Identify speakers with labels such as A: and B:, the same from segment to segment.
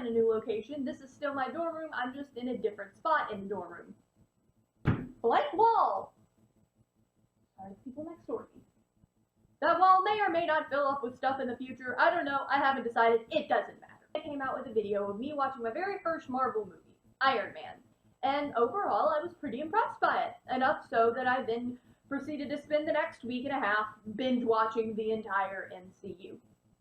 A: in a new location. This is still my dorm room. I'm just in a different spot in the dorm room. Blank wall! Sorry, people next door to me. That wall may or may not fill up with stuff in the future. I don't know. I haven't decided. It doesn't matter. I came out with a video of me watching my very first Marvel movie, Iron Man. And overall, I was pretty impressed by it. Enough so that I then proceeded to spend the next week and a half binge watching the entire MCU.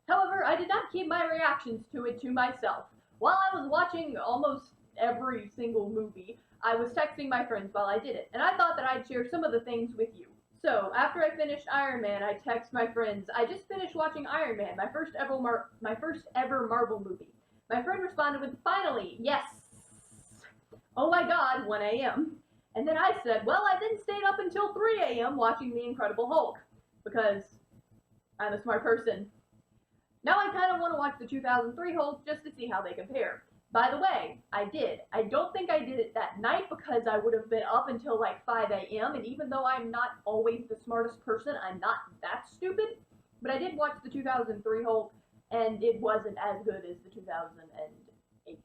A: However, I did not keep my reactions to it to myself. While I was watching almost every single movie, I was texting my friends while I did it, and I thought that I'd share some of the things with you. So, after I finished Iron Man, I text my friends, I just finished watching Iron Man, my first ever Marvel movie. My friend responded with, finally, yes. Oh my god, 1 a.m. And then I said, well, I then stayed up until 3 a.m. watching The Incredible Hulk, because I'm a smart person. Now I kind of want to watch the 2003 Hulk just to see how they compare. By the way, I did. I don't think I did it that night because I would have been up until like 5 a.m. And even though I'm not always the smartest person, I'm not that stupid. But I did watch the 2003 Hulk, and it wasn't as good as the 2008.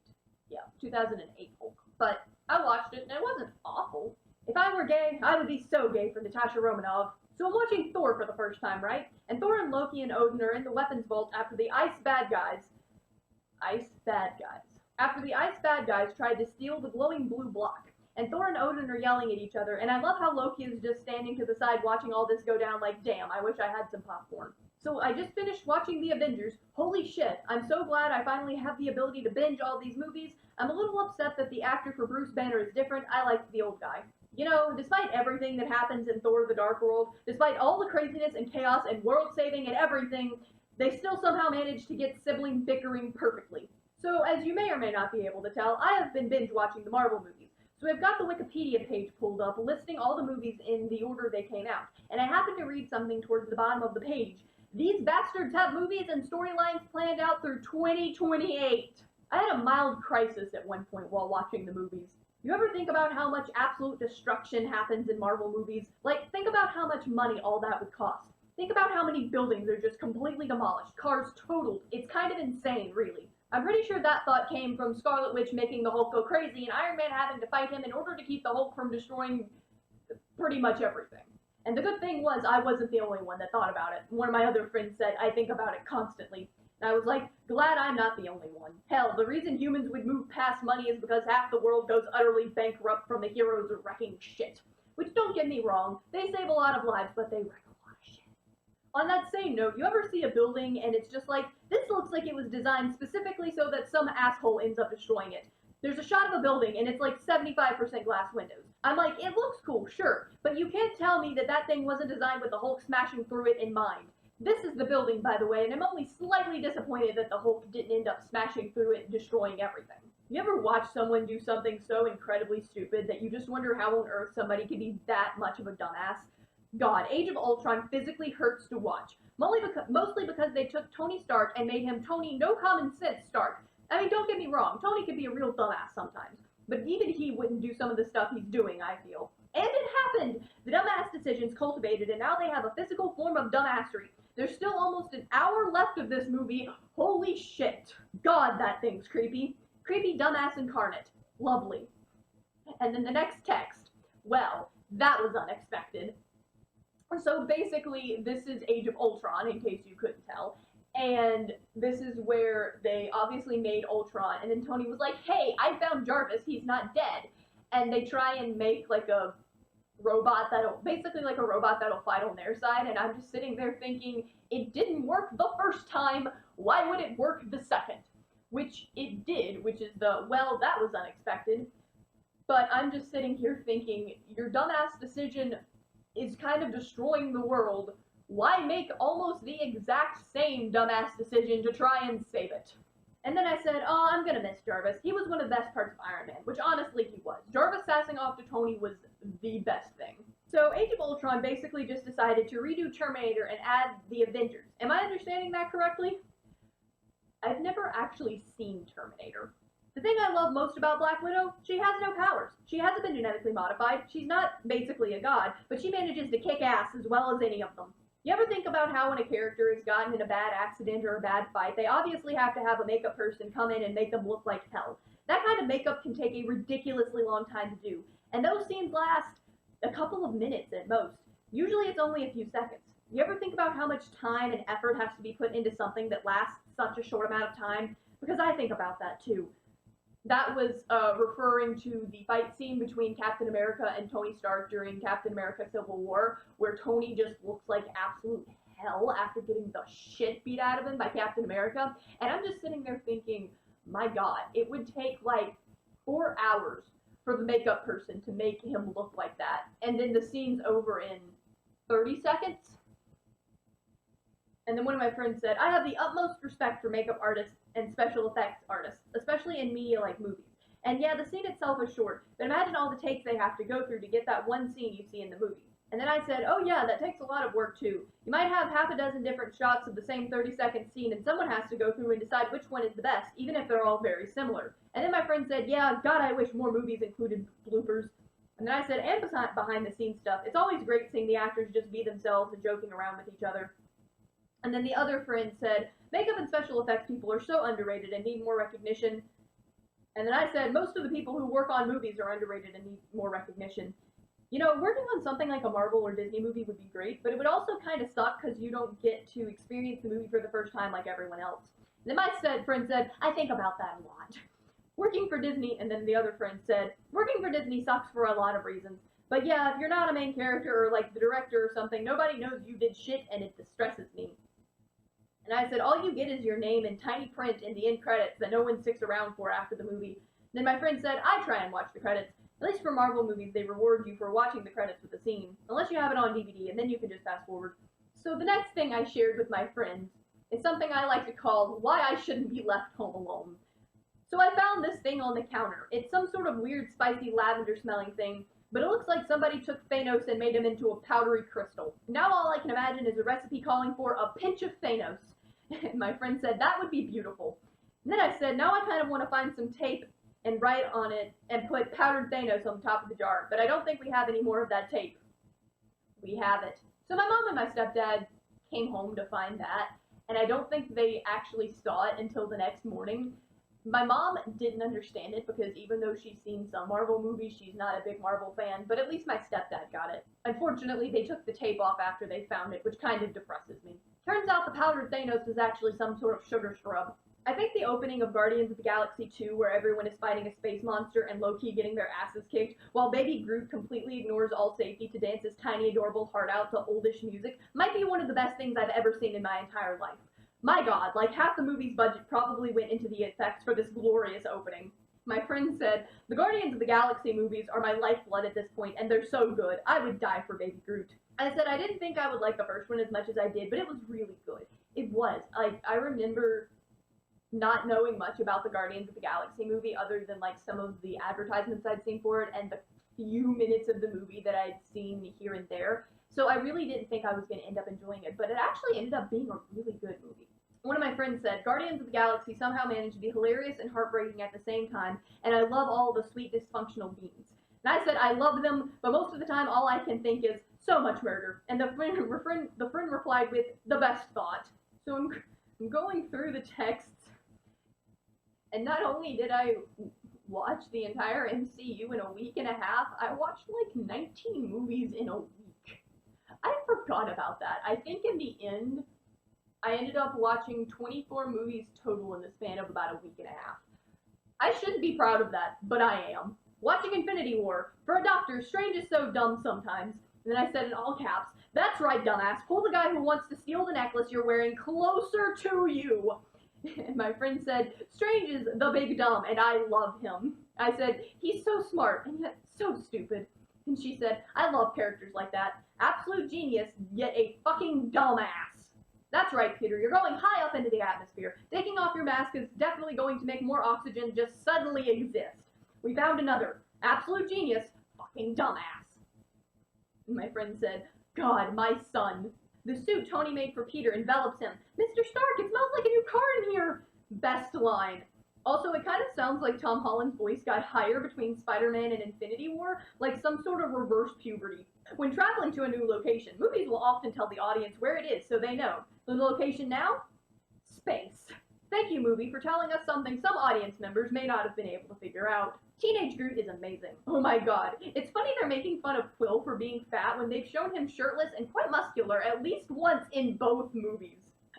A: Yeah, 2008 Hulk. But I watched it, and it wasn't awful. If I were gay, I would be so gay for Natasha Romanoff. So I'm watching Thor for the first time, right? And Thor and Loki and Odin are in the weapons vault after the Ice Bad Guys tried to steal the glowing blue block. And Thor and Odin are yelling at each other, and I love how Loki is just standing to the side watching all this go down like, damn, I wish I had some popcorn. So I just finished watching The Avengers. Holy shit, I'm so glad I finally have the ability to binge all these movies. I'm a little upset that the actor for Bruce Banner is different. I like the old guy. You know, despite everything that happens in Thor the Dark World, despite all the craziness and chaos and world saving and everything, they still somehow manage to get sibling bickering perfectly. So, as you may or may not be able to tell, I have been binge watching the Marvel movies. So I've got the Wikipedia page pulled up listing all the movies in the order they came out. And I happened to read something towards the bottom of the page. These bastards have movies and storylines planned out through 2028. I had a mild crisis at one point while watching the movies. You ever think about how much absolute destruction happens in Marvel movies? Like, think about how much money all that would cost. Think about how many buildings are just completely demolished, cars totaled. It's kind of insane, really. I'm pretty sure that thought came from Scarlet Witch making the Hulk go crazy and Iron Man having to fight him in order to keep the Hulk from destroying pretty much everything. And the good thing was I wasn't the only one that thought about it. One of my other friends said, I think about it constantly. And I was like, glad I'm not the only one. Hell, the reason humans would move past money is because half the world goes utterly bankrupt from the heroes wrecking shit. Which, don't get me wrong, they save a lot of lives, but they wreck a lot of shit. On that same note, you ever see a building and it's just like, this looks like it was designed specifically so that some asshole ends up destroying it. There's a shot of a building and it's like 75% glass windows. I'm like, it looks cool, sure, but you can't tell me that that thing wasn't designed with the Hulk smashing through it in mind. This is the building, by the way, and I'm only slightly disappointed that the Hulk didn't end up smashing through it and destroying everything. You ever watch someone do something so incredibly stupid that you just wonder how on earth somebody could be that much of a dumbass? God, Age of Ultron physically hurts to watch. Mostly because they took Tony Stark and made him Tony No Common Sense Stark. I mean, don't get me wrong, Tony could be a real dumbass sometimes, but even he wouldn't do some of the stuff he's doing, I feel. And it happened! The dumbass decisions cultivated, and now they have a physical form of dumbassery. There's still almost an hour left of this movie. Holy shit. God, that thing's creepy. Creepy dumbass incarnate. Lovely. And then the next text. Well, that was unexpected. So basically, this is Age of Ultron, in case you couldn't tell. And this is where they obviously made Ultron, and then Tony was like, hey, I found Jarvis, he's not dead. And they try and make like a robot that'll fight on their side, and I'm just sitting there thinking, it didn't work the first time, why would it work the second? Which it did, which is well, that was unexpected. But I'm just sitting here thinking, your dumbass decision is kind of destroying the world. Why make almost the exact same dumbass decision to try and save it? And then I said, oh, I'm gonna miss Jarvis. He was one of the best parts of Iron Man, which honestly he was. Jarvis sassing off to Tony was the best thing. So Age of Ultron basically just decided to redo Terminator and add the Avengers. Am I understanding that correctly? I've never actually seen Terminator. The thing I love most about Black Widow, she has no powers. She hasn't been genetically modified. She's not basically a god, but she manages to kick ass as well as any of them. You ever think about how when a character has gotten in a bad accident or a bad fight, they obviously have to have a makeup person come in and make them look like hell? That kind of makeup can take a ridiculously long time to do, and those scenes last a couple of minutes at most. Usually it's only a few seconds. You ever think about how much time and effort has to be put into something that lasts such a short amount of time? Because I think about that too. That was referring to the fight scene between Captain America and Tony Stark during Captain America Civil War, where Tony just looks like absolute hell after getting the shit beat out of him by Captain America. And I'm just sitting there thinking, my god, it would take like 4 hours for the makeup person to make him look like that. And then the scene's over in 30 seconds. And then one of my friends said, I have the utmost respect for makeup artists and special effects artists, especially in media like movies. And yeah, the scene itself is short, but imagine all the takes they have to go through to get that one scene you see in the movie. And then I said, oh yeah, that takes a lot of work too. You might have half a dozen different shots of the same 30-second scene, and someone has to go through and decide which one is the best, even if they're all very similar. And then my friend said, yeah, God, I wish more movies included bloopers. And then I said, and behind the scenes stuff. It's always great seeing the actors just be themselves and joking around with each other. And then the other friend said, makeup and special effects people are so underrated and need more recognition. And then I said, most of the people who work on movies are underrated and need more recognition. You know, working on something like a Marvel or Disney movie would be great, but it would also kind of suck because you don't get to experience the movie for the first time like everyone else. And then my friend said, I think about that a lot. Working for Disney, and then the other friend said, working for Disney sucks for a lot of reasons. But yeah, if you're not a main character or like the director or something, nobody knows you did shit and it distresses me. And I said, all you get is your name in tiny print in the end credits that no one sticks around for after the movie. Then my friend said, I try and watch the credits. At least for Marvel movies, they reward you for watching the credits with the scene, unless you have it on DVD, and then you can just fast forward. So the next thing I shared with my friends is something I like to call why I shouldn't be left home alone. So I found this thing on the counter. It's some sort of weird, spicy, lavender-smelling thing, but it looks like somebody took Thanos and made him into a powdery crystal. Now all I can imagine is a recipe calling for a pinch of Thanos. And my friend said, that would be beautiful. And then I said, now I kind of want to find some tape and write on it and put powdered Thanos on the top of the jar, but I don't think we have any more of that tape. We have it. So my mom and my stepdad came home to find that, and I don't think they actually saw it until the next morning. My mom didn't understand it because even though she's seen some Marvel movies, she's not a big Marvel fan, but at least my stepdad got it. Unfortunately, they took the tape off after they found it, which kind of depresses me. Turns out the powdered Thanos was actually some sort of sugar scrub. I think the opening of Guardians of the Galaxy 2, where everyone is fighting a space monster and Loki getting their asses kicked, while Baby Groot completely ignores all safety to dance his tiny adorable heart out to oldish music, might be one of the best things I've ever seen in my entire life. My god, like half the movie's budget probably went into the effects for this glorious opening. My friend said, the Guardians of the Galaxy movies are my lifeblood at this point, and they're so good. I would die for Baby Groot. I said I didn't think I would like the first one as much as I did, but it was really good. It was. I remember not knowing much about the Guardians of the Galaxy movie other than like some of the advertisements I'd seen for it and the few minutes of the movie that I'd seen here and there. So I really didn't think I was going to end up enjoying it, but it actually ended up being a really good movie. One of my friends said, Guardians of the Galaxy somehow managed to be hilarious and heartbreaking at the same time, and I love all the sweet dysfunctional beings. And I said, I love them, but most of the time all I can think is, so much murder. And the friend replied with, the best thought. So I'm going through the texts, and not only did I watch the entire MCU in a week and a half, I watched like 19 movies in a week. I forgot about that. I think in the end, I ended up watching 24 movies total in the span of about a week and a half. I shouldn't be proud of that, but I am. Watching Infinity War. For a doctor, Strange is so dumb sometimes. And then I said in all caps, that's right, dumbass. Pull the guy who wants to steal the necklace you're wearing closer to you. And my friend said, Strange is the big dumb, and I love him. I said, he's so smart, and yet so stupid. And she said, I love characters like that. Absolute genius, yet a fucking dumbass. That's right, Peter, you're going high up into the atmosphere. Taking off your mask is definitely going to make more oxygen just suddenly exist. We found another. Absolute genius, fucking dumbass. And my friend said, God, my son. The suit Tony made for Peter envelops him. Mr. Stark, it smells like a new car in here. Best line. Also, it kind of sounds like Tom Holland's voice got higher between Spider-Man and Infinity War, like some sort of reverse puberty. When traveling to a new location, movies will often tell the audience where it is so they know. The location now? Space. Thank you, movie, for telling us something some audience members may not have been able to figure out. Teenage Groot is amazing. Oh my god. It's funny they're making fun of Quill for being fat when they've shown him shirtless and quite muscular at least once in both movies.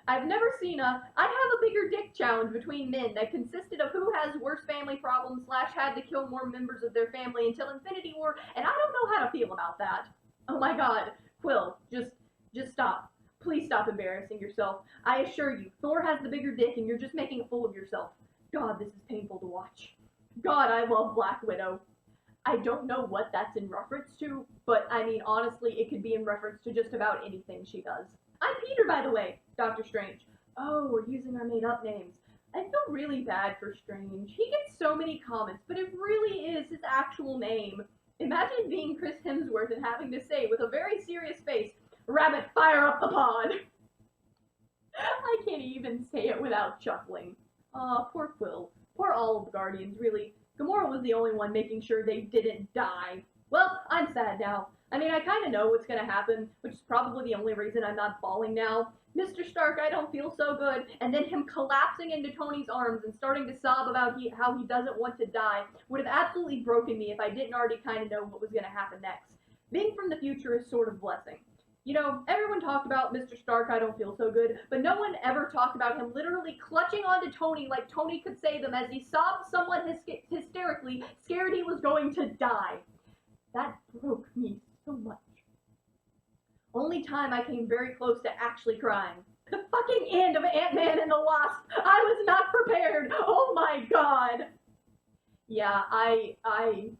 A: I've never seen a "I have a bigger dick" challenge between men that consisted of who has worse family problems / had to kill more members of their family until Infinity War, and I don't know how to feel about that. Oh my god. Quill, just stop. Please stop embarrassing yourself. I assure you, Thor has the bigger dick and you're just making a fool of yourself. God, this is painful to watch. God, I love Black Widow. I don't know what that's in reference to, but I mean, honestly, it could be in reference to just about anything she does. I'm Peter, by the way, Doctor Strange. Oh, we're using our made-up names. I feel really bad for Strange. He gets so many comments, but it really is his actual name. Imagine being Chris Hemsworth and having to say with a very serious face, "Rabbit, fire up the pod!" I can't even say it without chuckling. Aw, poor Quill. Poor all of the Guardians, really. Gamora was the only one making sure they didn't die. Well, I'm sad now. I mean, I kind of know what's going to happen, which is probably the only reason I'm not bawling now. Mr. Stark, I don't feel so good, and then him collapsing into Tony's arms and starting to sob about how he doesn't want to die would have absolutely broken me if I didn't already kind of know what was going to happen next. Being from the future is sort of a blessing. You know, everyone talked about Mr. Stark, I don't feel so good, but no one ever talked about him literally clutching onto Tony like Tony could save them as he sobbed somewhat hysterically, scared he was going to die. That broke me so much. Only time I came very close to actually crying. The fucking end of Ant-Man and the Wasp! I was not prepared! Oh my god! Yeah, I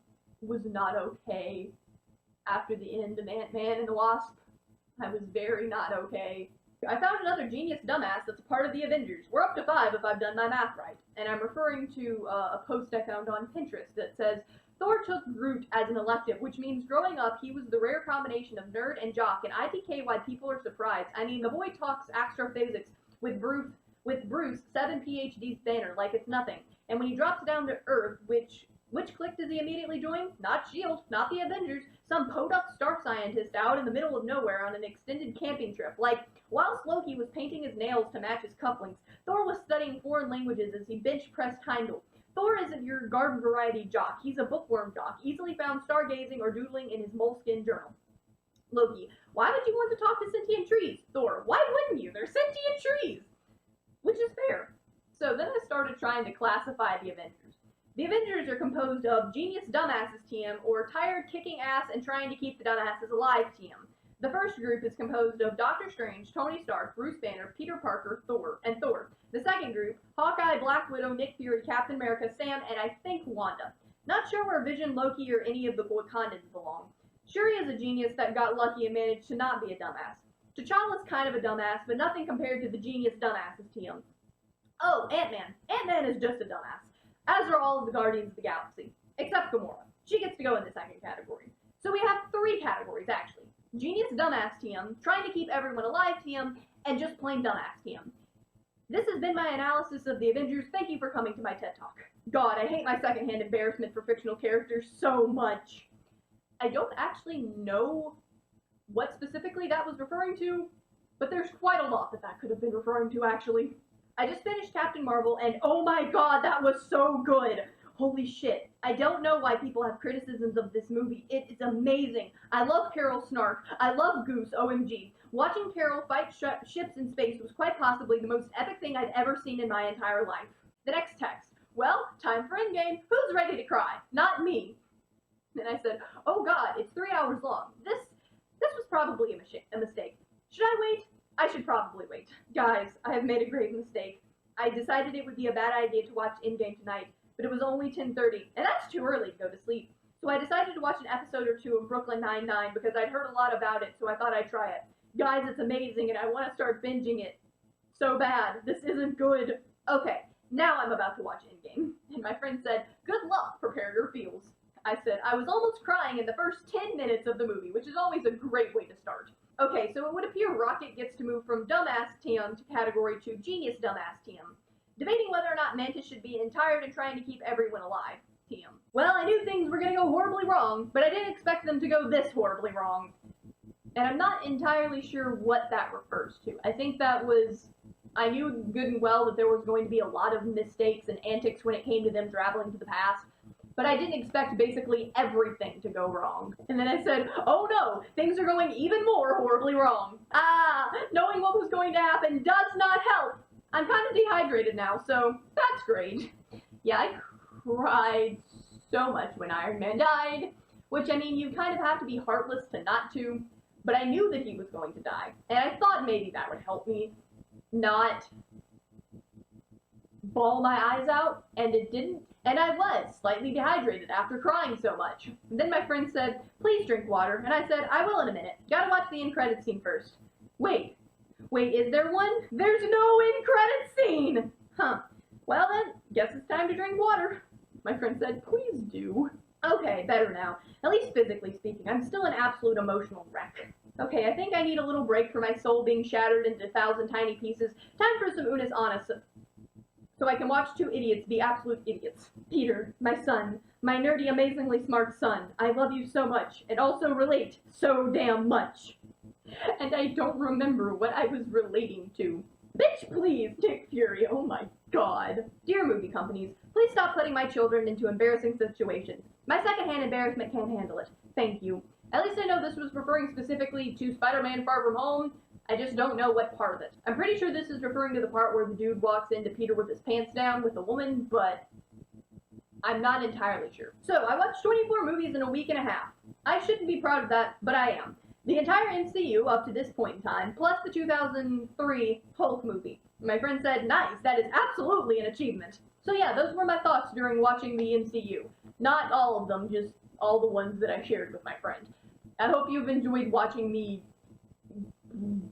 A: was not okay after the end of Ant-Man and the Wasp. I was very not okay. I found another genius dumbass that's a part of the Avengers. We're up to 5 if I've done my math right. And I'm referring to a post I found on Pinterest that says, Thor took Groot as an elective, which means growing up he was the rare combination of nerd and jock, and IPK why people are surprised. I mean, the boy talks astrophysics with Bruce 7 PhDs banner like it's nothing. And when he drops down to Earth, which clique does he immediately join? Not S.H.I.E.L.D., not the Avengers, some podunk star scientist out in the middle of nowhere on an extended camping trip. Like, whilst Loki was painting his nails to match his cufflinks, Thor was studying foreign languages as he bench-pressed Heimdall. Thor isn't your garden variety jock, he's a bookworm jock, easily found stargazing or doodling in his moleskin journal. Loki, why would you want to talk to sentient trees? Thor, why wouldn't you? They're sentient trees! Which is fair. So then I started trying to classify the Avengers. The Avengers are composed of Genius Dumbasses TM, or Tired Kicking Ass and Trying to Keep the Dumbasses Alive TM. The first group is composed of Doctor Strange, Tony Stark, Bruce Banner, Peter Parker, and Thor. The second group, Hawkeye, Black Widow, Nick Fury, Captain America, Sam, and I think Wanda. Not sure where Vision, Loki, or any of the Wakandans belong. Shuri is a genius that got lucky and managed to not be a dumbass. T'Challa's kind of a dumbass, but nothing compared to the Genius Dumbasses TM. Oh, Ant-Man. Ant-Man is just a dumbass. As are all of the Guardians of the Galaxy, except Gamora. She gets to go in the second category. So we have 3 categories, actually. Genius Dumbass TM, Trying to Keep Everyone Alive TM, and just plain Dumbass TM. This has been my analysis of the Avengers. Thank you for coming to my TED Talk. God, I hate my secondhand embarrassment for fictional characters so much. I don't actually know what specifically that was referring to, but there's quite a lot that could have been referring to, actually. I just finished Captain Marvel, and oh my god, that was so good! Holy shit. I don't know why people have criticisms of this movie. It is amazing. I love Carol Snark. I love Goose, OMG. Watching Carol fight ships in space was quite possibly the most epic thing I've ever seen in my entire life. The next text. Well, time for Endgame. Who's ready to cry? Not me. Then I said, oh god, it's 3 hours long. This was probably a mistake. Should I wait? I should probably wait. Guys, I have made a grave mistake. I decided it would be a bad idea to watch Endgame tonight, but it was only 10:30, and that's too early to go to sleep. So I decided to watch an episode or 2 of Brooklyn Nine-Nine because I'd heard a lot about it, so I thought I'd try it. Guys, it's amazing, and I want to start binging it. So bad. This isn't good. Okay, now I'm about to watch Endgame. And my friend said, good luck, prepare your feels. I said, I was almost crying in the first 10 minutes of the movie, which is always a great way to start. Okay, so it would appear Rocket gets to move from Dumbass TM to category to Genius Dumbass TM. Debating whether or not Mantis should be entire and trying to keep everyone alive. TM. Well, I knew things were gonna go horribly wrong, but I didn't expect them to go this horribly wrong. And I'm not entirely sure what that refers to. I think that was, I knew good and well that there was going to be a lot of mistakes and antics when it came to them traveling to the past, but I didn't expect basically everything to go wrong. And then I said, oh no, things are going even more horribly wrong. Knowing what was going to happen does not help. I'm kind of dehydrated now, so that's great. Yeah, I cried so much when Iron Man died, which, I mean, you kind of have to be heartless to not to, but I knew that he was going to die, and I thought maybe that would help me not bawl my eyes out, and it didn't, and I was slightly dehydrated after crying so much. And then my friend said, please drink water, and I said, I will in a minute. Gotta watch the end credits scene first. Wait, is there one? There's no end credits scene! Huh. Well then, guess it's time to drink water. My friend said, please do. Okay, better now. At least physically speaking. I'm still an absolute emotional wreck. Okay, I think I need a little break for my soul being shattered into 1,000 tiny pieces. Time for some Unis Honest, so I can watch two idiots be absolute idiots. Peter, my son, my nerdy, amazingly smart son, I love you so much, and also relate so damn much. And I don't remember what I was relating to. Bitch, please, Nick Fury, oh my god. Dear movie companies, please stop putting my children into embarrassing situations. My secondhand embarrassment can't handle it. Thank you. At least I know this was referring specifically to Spider-Man Far From Home. I just don't know what part of it. I'm pretty sure this is referring to the part where the dude walks into Peter with his pants down with a woman, but I'm not entirely sure. So, I watched 24 movies in a week and a half. I shouldn't be proud of that, but I am. The entire MCU up to this point in time, plus the 2003 Hulk movie. My friend said, nice, that is absolutely an achievement. So yeah, those were my thoughts during watching the MCU. Not all of them, just all the ones that I shared with my friend. I hope you've enjoyed watching me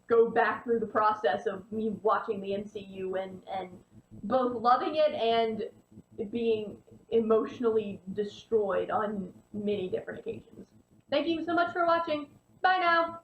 A: go back through the process of me watching the MCU and both loving it and being emotionally destroyed on many different occasions. Thank you so much for watching. Bye now!